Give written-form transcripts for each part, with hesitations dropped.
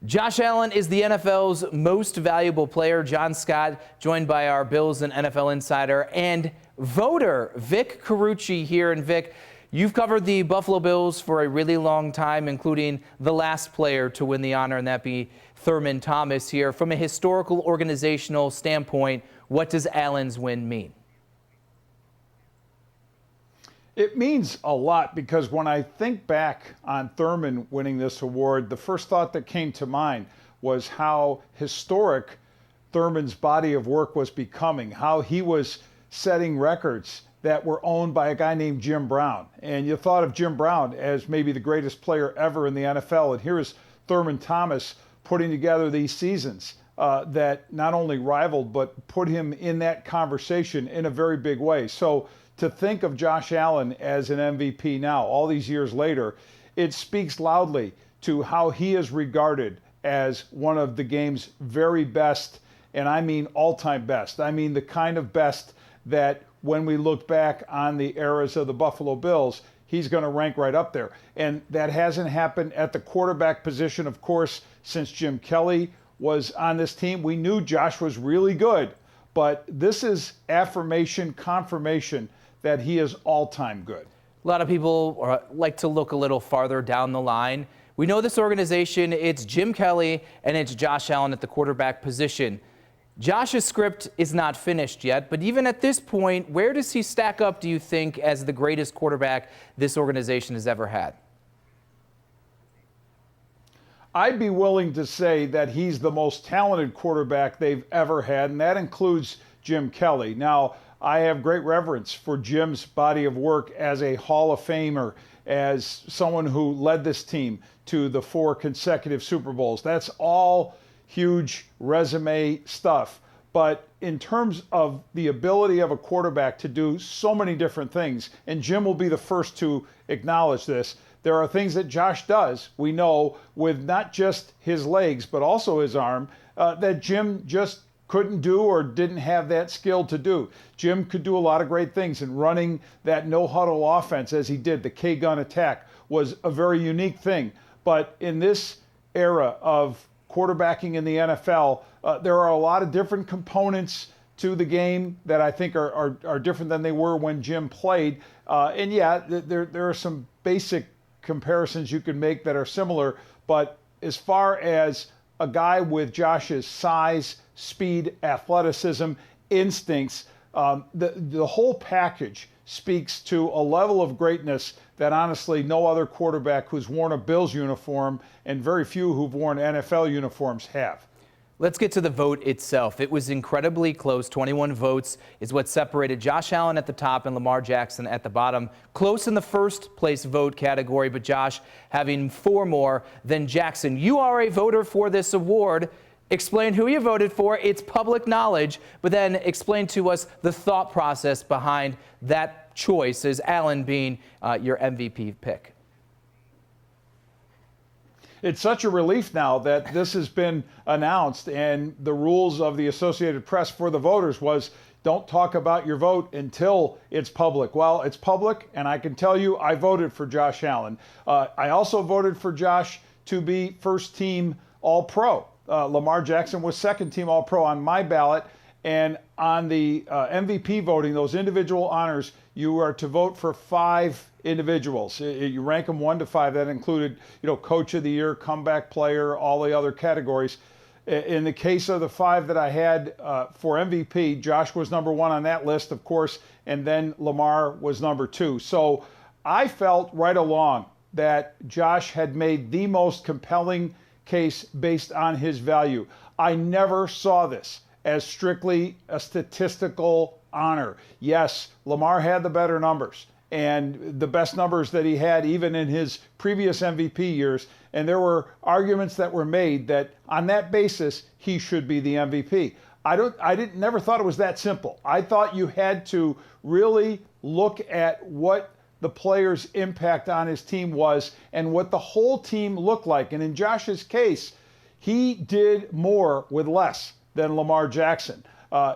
Josh Allen is the NFL's most valuable player. John Scott, joined by our Bills and NFL insider and voter, Vic Carucci here. And Vic, you've covered the Buffalo Bills for a really long time, including the last player to win the honor, and that be Thurman Thomas here. From a historical organizational standpoint, what does Allen's win mean? It means a lot, because when I think back on Thurman winning this award, the first thought that came to mind was how historic Thurman's body of work was becoming, how he was setting records that were owned by a guy named Jim Brown. And you thought of Jim Brown as maybe the greatest player ever in the NFL. And here is Thurman Thomas putting together these seasons that not only rivaled, but put him in that conversation in a very big way. So to think of Josh Allen as an MVP now, all these years later, it speaks loudly to how he is regarded as one of the game's very best, and I mean all-time best. I mean the kind of best that when we look back on the eras of the Buffalo Bills, he's going to rank right up there. And that hasn't happened at the quarterback position, of course, since Jim Kelly was on this team. We knew Josh was really good, but this is affirmation, confirmation that he is all-time good. A lot of people like to look a little farther down the line. We know this organization, it's Jim Kelly and it's Josh Allen at the quarterback position. Josh's script is not finished yet, but even at this point, where does he stack up, do you think, as the greatest quarterback this organization has ever had? I'd be willing to say that he's the most talented quarterback they've ever had, and that includes Jim Kelly. Now, I have great reverence for Jim's body of work as a Hall of Famer, as someone who led this team to the 4 consecutive Super Bowls. That's all huge resume stuff. But in terms of the ability of a quarterback to do so many different things, and Jim will be the first to acknowledge this, there are things that Josh does, we know, with not just his legs, but also his arm, that Jim just couldn't do or didn't have that skill to do. Jim could do a lot of great things, and running that no-huddle offense as he did, the K-gun attack, was a very unique thing. But in this era of quarterbacking in the NFL, there are a lot of different components to the game that I think are different than they were when Jim played. And yeah, there are some basic comparisons you can make that are similar, but as far as a guy with Josh's size, speed, athleticism, instincts, the whole package speaks to a level of greatness that honestly no other quarterback who's worn a Bills uniform, and very few who've worn NFL uniforms, have. Let's get to the vote itself. It was incredibly close. 21 votes is what separated Josh Allen at the top and Lamar Jackson at the bottom. Close in the first place vote category, but Josh having 4 more than Jackson. You are a voter for this award. Explain who you voted for. It's public knowledge, but then explain to us the thought process behind that choice, as Allen being your MVP pick. It's such a relief now that this has been announced, and the rules of the Associated Press for the voters was don't talk about your vote until it's public. Well, it's public, and I can tell you I voted for Josh Allen. I also voted for Josh to be first-team All-Pro. Lamar Jackson was second-team All-Pro on my ballot, and on the MVP voting, those individual honors, you are to vote for 5 individuals. You rank them 1 to 5. That included, Coach of the Year, comeback player, all the other categories. In the case of the 5 that I had for MVP, Josh was number 1 on that list, of course, and then Lamar was number 2. So I felt right along that Josh had made the most compelling case based on his value. I never saw this as strictly a statistical honor. Yes, Lamar had the better numbers and the best numbers that he had even in his previous MVP years, and there were arguments that were made that on that basis he should be the MVP. I never thought it was that simple. I thought you had to really look at what the player's impact on his team was and what the whole team looked like. And in Josh's case, he did more with less than Lamar Jackson.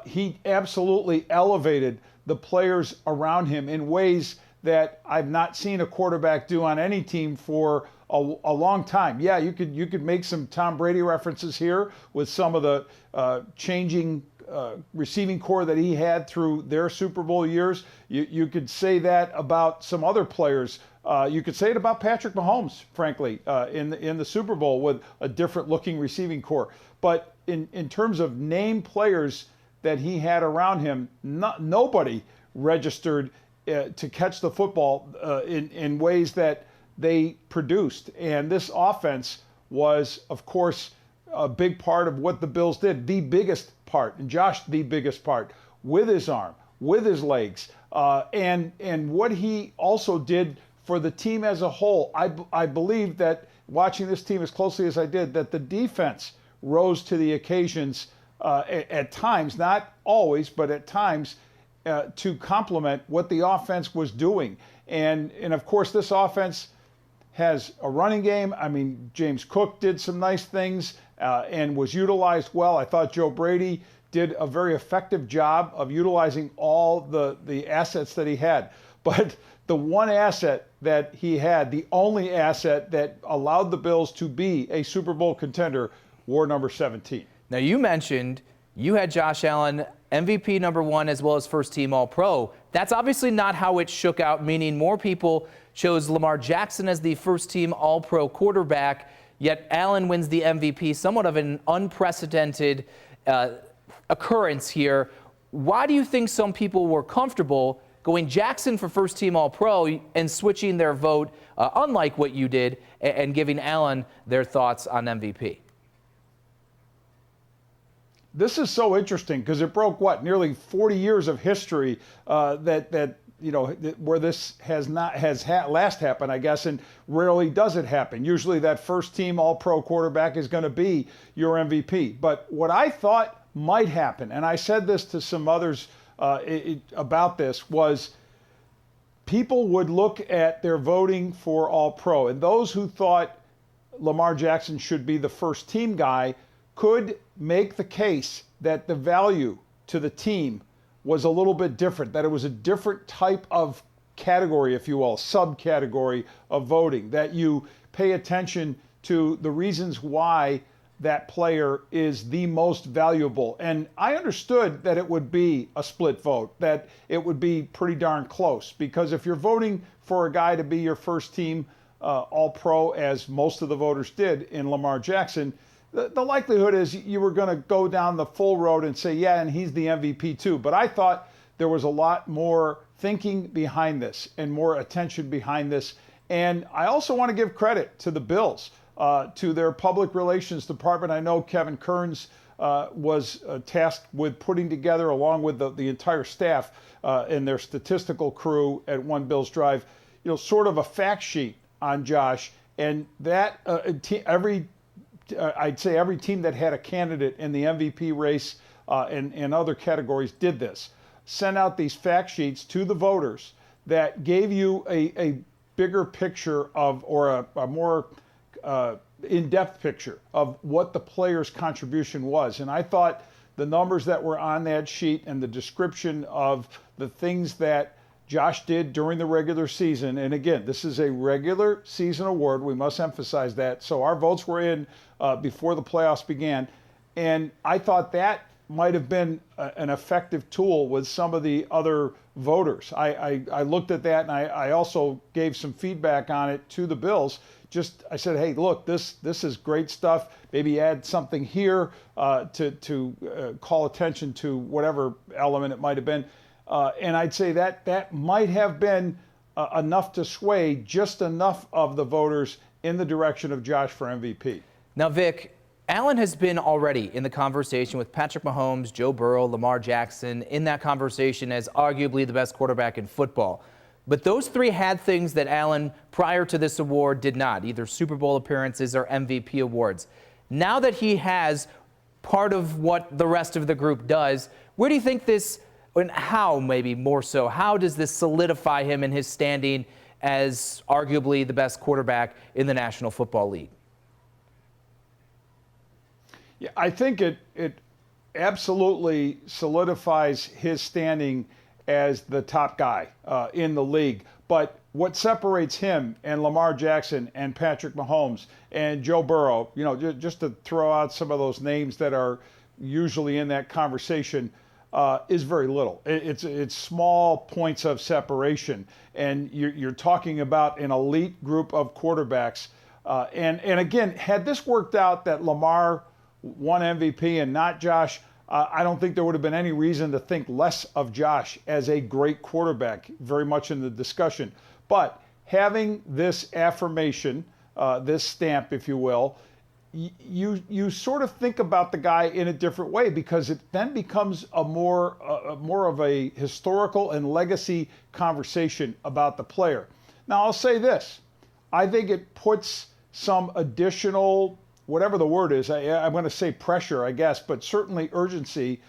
He absolutely elevated the players around him in ways that I've not seen a quarterback do on any team for a long time. Yeah, you could make some Tom Brady references here with some of the changing receiving core that he had through their Super Bowl years. You could say that about some other players. You could say it about Patrick Mahomes, frankly, in the Super Bowl with a different looking receiving core. But in terms of name players that he had around him, nobody registered to catch the football in ways that they produced. And this offense was, of course, a big part of what the Bills did, the biggest part, and Josh, the biggest part, with his arm, with his legs, and what he also did for the team as a whole. I believe that watching this team as closely as I did, that the defense rose to the occasions at times, not always, but at times, to complement what the offense was doing. And of course, this offense has a running game. I mean, James Cook did some nice things and was utilized well. I thought Joe Brady did a very effective job of utilizing all the assets that he had. But the one asset that he had, the only asset that allowed the Bills to be a Super Bowl contender, wore number 17. Now, you mentioned you had Josh Allen MVP #1 as well as first team All-Pro. That's obviously not how it shook out, meaning more people chose Lamar Jackson as the first team All-Pro quarterback, yet Allen wins the MVP, somewhat of an unprecedented occurrence here. Why do you think some people were comfortable going Jackson for first team All-Pro and switching their vote, unlike what you did, and giving Allen their thoughts on MVP? This is so interesting because it broke nearly 40 years of history where this has last happened, I guess, and rarely does it happen. Usually that first team All-Pro quarterback is going to be your MVP. But what I thought might happen, and I said this to some others about this, was people would look at their voting for All-Pro, and those who thought Lamar Jackson should be the first team guy could make the case that the value to the team was a little bit different, that it was a different type of category, if you will, subcategory of voting, that you pay attention to the reasons why that player is the most valuable. And I understood that it would be a split vote, that it would be pretty darn close, because if you're voting for a guy to be your first team All-Pro, as most of the voters did in Lamar Jackson, the likelihood is you were going to go down the full road and say, yeah, and he's the MVP too. But I thought there was a lot more thinking behind this and more attention behind this. And I also want to give credit to the Bills, to their public relations department. I know Kevin Kearns was tasked with putting together, along with the entire staff and their statistical crew at One Bills Drive, sort of a fact sheet on Josh. And that I'd say every team that had a candidate in the MVP race and other categories did this. Sent out these fact sheets to the voters that gave you a bigger picture of, or a more in-depth picture of what the player's contribution was. And I thought the numbers that were on that sheet and the description of the things that Josh did during the regular season, and again, this is a regular season award, we must emphasize that, so our votes were in before the playoffs began, and I thought that might have been an effective tool with some of the other voters. I looked at that, and I also gave some feedback on it to the Bills. I said, hey, look, this is great stuff. Maybe add something here to call attention to whatever element it might have been. And I'd say that might have been enough to sway just enough of the voters in the direction of Josh for MVP. Now, Vic, Allen has been already in the conversation with Patrick Mahomes, Joe Burrow, Lamar Jackson, in that conversation as arguably the best quarterback in football. But those three had things that Allen, prior to this award, did not, either Super Bowl appearances or MVP awards. Now that he has part of what the rest of the group does, where do you think this, and how maybe more so, how does this solidify him in his standing as arguably the best quarterback in the National Football League? Yeah, I think it absolutely solidifies his standing as the top guy in the league. But what separates him and Lamar Jackson and Patrick Mahomes and Joe Burrow, just to throw out some of those names that are usually in that conversation, is very little. It's small points of separation, and you're talking about an elite group of quarterbacks. And again, had this worked out that Lamar won MVP and not Josh, I don't think there would have been any reason to think less of Josh as a great quarterback, very much in the discussion. But having this affirmation, this stamp, if you will, you sort of think about the guy in a different way, because it then becomes a more of a historical and legacy conversation about the player. Now, I'll say this. I think it puts some additional, whatever the word is, I'm going to say pressure, I guess, but certainly urgency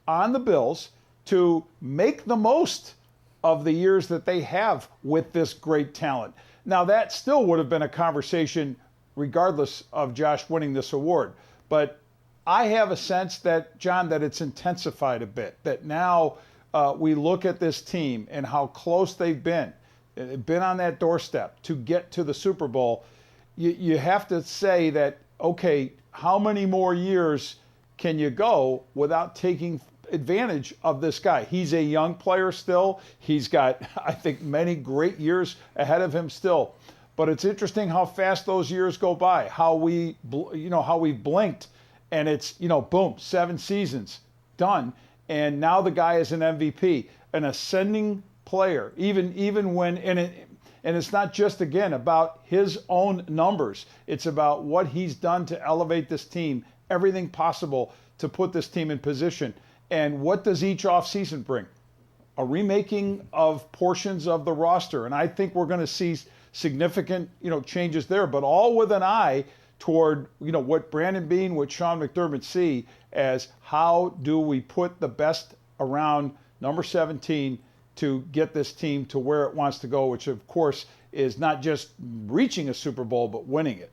on the Bills to make the most of the years that they have with this great talent. Now, that still would have been a conversation regardless of Josh winning this award. But I have a sense that, John, that it's intensified a bit, that now we look at this team and how close they've been on that doorstep to get to the Super Bowl. You have to say that, okay, how many more years can you go without taking advantage of this guy? He's a young player still. He's got, I think, many great years ahead of him still. But it's interesting how fast those years go by, how we blinked, and it's, boom, 7 seasons, done. And now the guy is an MVP, an ascending player, even when, and it's not just, again, about his own numbers. It's about what he's done to elevate this team, everything possible to put this team in position. And what does each offseason bring? A remaking of portions of the roster. And I think we're going to see significant, changes there, but all with an eye toward, what Brandon Beane, what Sean McDermott see as how do we put the best around number 17 to get this team to where it wants to go, which of course is not just reaching a Super Bowl, but winning it.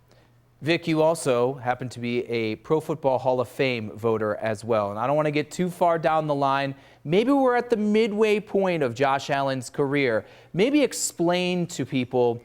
Vic, you also happen to be a Pro Football Hall of Fame voter as well. And I don't want to get too far down the line. Maybe we're at the midway point of Josh Allen's career. Maybe explain to people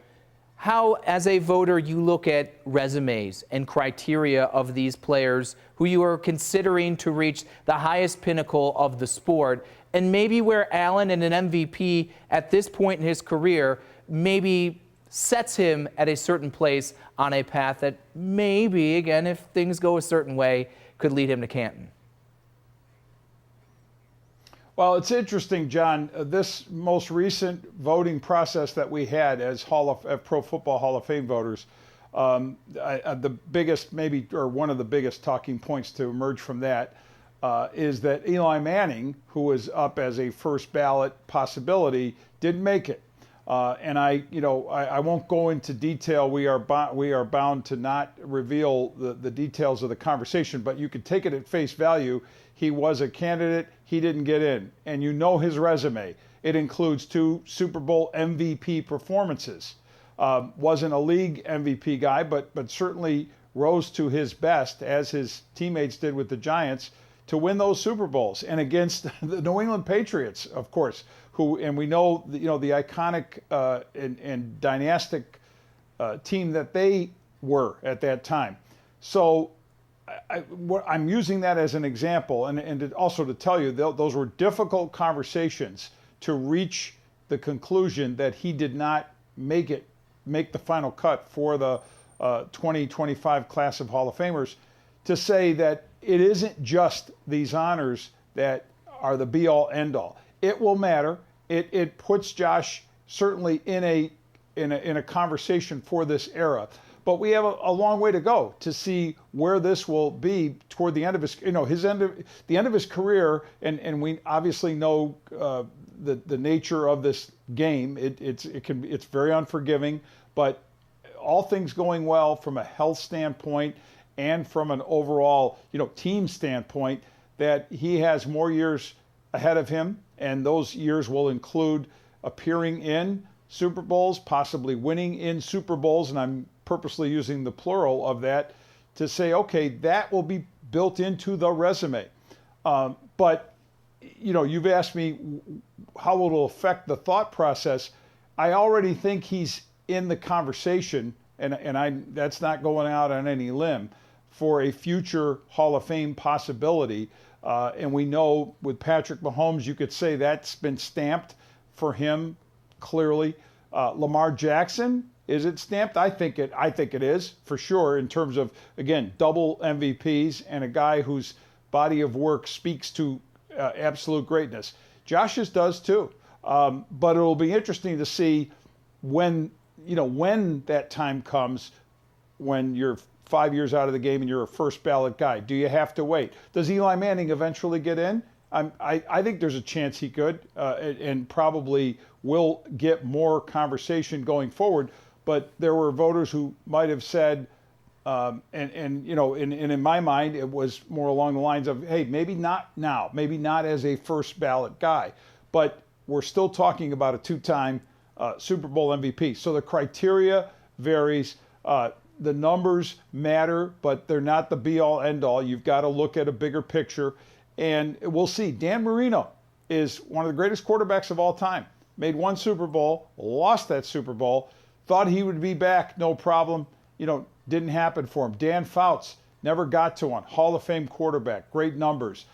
how, as a voter, you look at resumes and criteria of these players who you are considering to reach the highest pinnacle of the sport, and maybe where Allen and an MVP at this point in his career maybe sets him at a certain place on a path that maybe, again, if things go a certain way, could lead him to Canton. Well, it's interesting, John, this most recent voting process that we had as Pro Football Hall of Fame voters, the biggest, maybe, or one of the biggest talking points to emerge from that is that Eli Manning, who was up as a first ballot possibility, didn't make it. And I won't go into detail. We are bound to not reveal the details of the conversation, but you could take it at face value. He was a candidate. He didn't get in. And his resume. It includes 2 Super Bowl MVP performances. Wasn't a league MVP guy, but certainly rose to his best, as his teammates did with the Giants, to win those Super Bowls. And against the New England Patriots, of course, and we know, the iconic and dynastic team that they were at that time. So I'm using that as an example, and also to tell you those were difficult conversations to reach the conclusion that he did not make the final cut for the 2025 class of Hall of Famers, to say that it isn't just these honors that are the be-all, end-all. It will matter. It puts Josh certainly in a conversation for this era. But we have a long way to go to see where this will be toward the end of the end of his career. And we obviously know the nature of this game. It's very unforgiving. But all things going well from a health standpoint and from an overall team standpoint, that he has more years ahead of him, and those years will include appearing in Super Bowls, possibly winning in Super Bowls, and I'm purposely using the plural of that to say, okay, that will be built into the resume. But you've asked me how it will affect the thought process. I already think he's in the conversation, and that's not going out on any limb, for a future Hall of Fame possibility. And we know with Patrick Mahomes, you could say that's been stamped for him clearly. Lamar Jackson, is it stamped? I think it is for sure, in terms of, again, double MVPs and a guy whose body of work speaks to absolute greatness. Josh's does too. But it'll be interesting to see when that time comes, when you're 5 years out of the game and you're a first ballot guy. Do you have to wait? Does Eli Manning eventually get in? I think there's a chance he could, and probably will get more conversation going forward. But there were voters who might have said, in my mind, it was more along the lines of, hey, maybe not now, maybe not as a first ballot guy, but we're still talking about a two-time Super Bowl MVP. So the criteria varies. The numbers matter, but they're not the be-all, end-all. You've got to look at a bigger picture. And we'll see. Dan Marino is one of the greatest quarterbacks of all time. Made one Super Bowl, lost that Super Bowl, thought he would be back, no problem. Didn't happen for him. Dan Fouts never got to one. Hall of Fame quarterback, great numbers.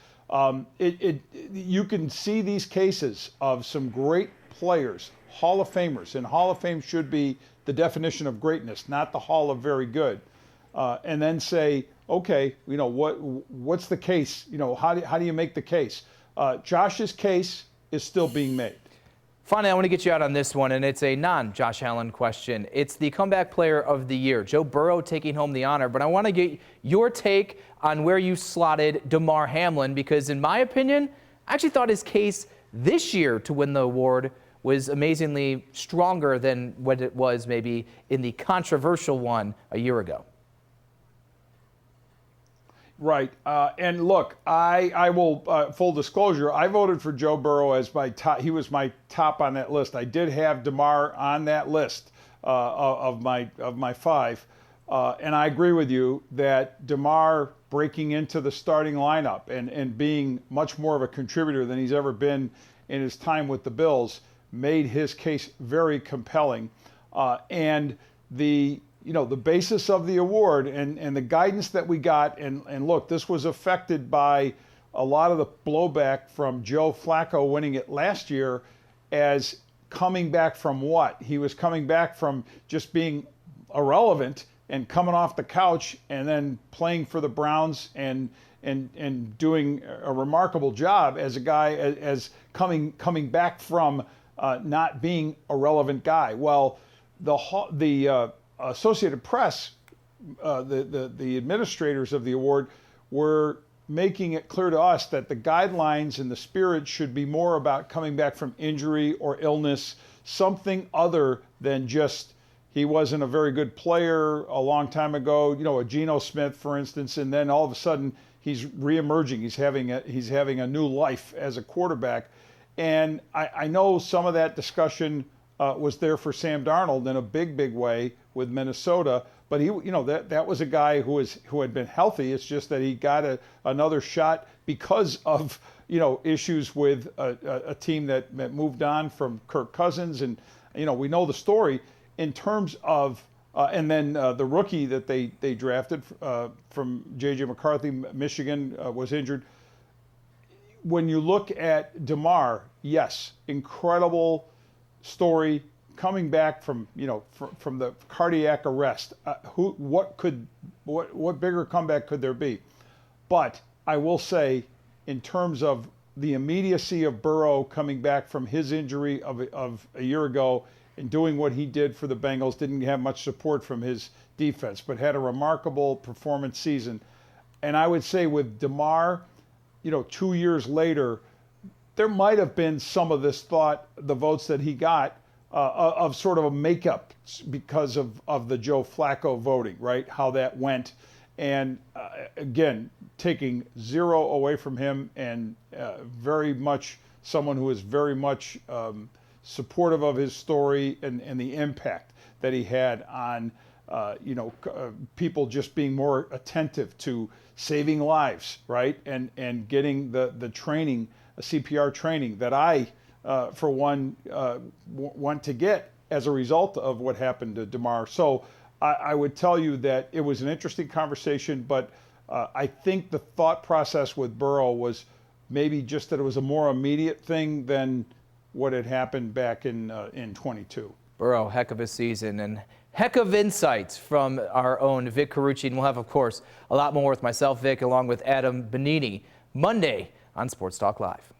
You can see these cases of some great players, Hall of Famers, and Hall of Fame should be the definition of greatness, not the Hall of very good. And then say, okay, what's the case? How do you make the case? Josh's case is still being made. Finally, I want to get you out on this one, and it's a non-Josh Allen question. It's the comeback player of the year, Joe Burrow taking home the honor. But I want to get your take on where you slotted Damar Hamlin, because in my opinion, I actually thought his case this year to win the award was amazingly stronger than what it was maybe in the controversial one a year ago. Right. And look, I will, full disclosure, I voted for Joe Burrow as my top. He was my top on that list. I did have Damar on that list of my five. And I agree with you that Damar breaking into the starting lineup and being much more of a contributor than he's ever been in his time with the Bills made his case very compelling. And the basis of the award and the guidance that we got, and look, this was affected by a lot of the blowback from Joe Flacco winning it last year, as coming back from what? He was coming back from just being irrelevant and coming off the couch and then playing for the Browns and doing a remarkable job as a guy, as coming back from not being a relevant guy. Well, the Associated Press, the administrators of the award, were making it clear to us that the guidelines and the spirit should be more about coming back from injury or illness, something other than just he wasn't a very good player a long time ago, a Geno Smith, for instance, and then all of a sudden he's reemerging. He's having a new life as a quarterback. And I know some of that discussion was there for Sam Darnold in a big way with Minnesota, but he, that was a guy who had been healthy. It's just that he got another shot because of issues with a team that moved on from Kirk Cousins, and we know the story in terms of and then the rookie that they drafted from J.J. McCarthy, Michigan, was injured. When you look at Damar, yes, incredible story, coming back from from the cardiac arrest. What bigger comeback could there be? But I will say, in terms of the immediacy of Burrow coming back from his injury of a year ago and doing what he did for the Bengals, didn't have much support from his defense, but had a remarkable performance season. And I would say with Damar, 2 years later, there might have been some of this thought, the votes that he got, of sort of a makeup because of the Joe Flacco voting, right? How that went. And again, taking zero away from him, and very much someone who is very much supportive of his story and the impact that he had on people just being more attentive to saving lives, right? And getting the training, CPR training that I for one, want to get as a result of what happened to DeMar. So I would tell you that it was an interesting conversation, but I think the thought process with Burrow was maybe just that it was a more immediate thing than what had happened back in 22. Burrow, heck of a season and heck of insights from our own Vic Carucci. And we'll have, of course, a lot more with myself, Vic, along with Adam Bonini, Monday on Sports Talk Live.